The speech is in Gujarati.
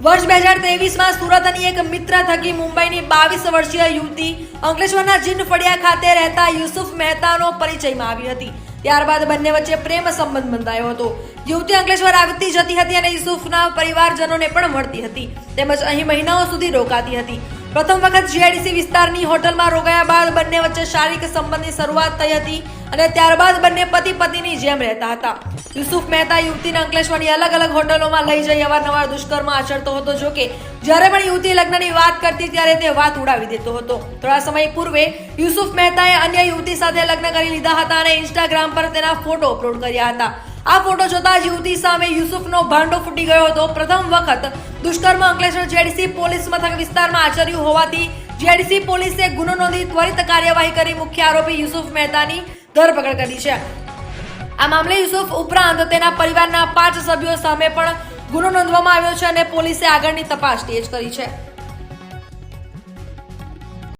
વર્ષ 2023માં સુરતની એક મિત્ર થકી મુંબઈની 22 વર્ષીય યુવતી અંકલેશ્વરના જીન ફળિયા ખાતે રહેતા યુસુફ મહેતાનો પરિચયમાં આવી હતી। ત્યારબાદ બંને વચ્ચે પ્રેમ સંબંધ બંધાયો હતો। યુવતી અંકલેશ્વર આવતી જતી હતી અને યુસુફના પરિવારજનોને પણ મળતી હતી તેમજ અહીં મહિનાઓ સુધી રોકાતી હતી। પ્રથમ વખત જીઆઈડીસી વિસ્તારની હોટલમાં રોકાયા બાદ બંને વચ્ચે શારીરિક સંબંધની શરૂઆત થઈ હતી અને ત્યારબાદ બંને પતિ પત્નીની જેમ રહેતા હતા। યુસુફ મહેતા યુવતીને અંકલેશ્વરની અલગ અલગ હોટલોમાં લઈ જઈ અવારનવાર દુષ્કર્મ આચરતો હતો। જો કે જ્યારે પણ યુવતી લગ્નની વાત કરતી ત્યારે તે વાત ઉડાવી દેતો હતો। થોડા સમય પૂર્વે યુસુફ મહેતાએ અન્ય યુવતી સાથે લગ્ન કરી લીધા હતા અને ઇન્સ્ટાગ્રામ પર તેના ફોટો અપલોડ કર્યા હતા। આ ફોટો જોતા જ યુવતી સામે યુસુફનો ભાંડો ફૂટી ગયો હતો। પ્રથમ વખત દુષ્કર્મ અંકલેશ્વર જીઆઈડીસી પોલીસ મથક વિસ્તારમાં આચર્યું હોવાથી જીઆઈડીસી પોલીસે ગુનો નોંધી ત્વરિત કાર્યવાહી કરી મુખ્ય આરોપી યુસુફ મહેતાની ધરપકડ કરી છે। આ મામલે યુસુફ ઉપરાંત તેના પરિવારના 5 સભ્યો સામે પણ ગુનો નોંધવામાં આવ્યો છે અને પોલીસે આગળની તપાસ તેજ કરી છે।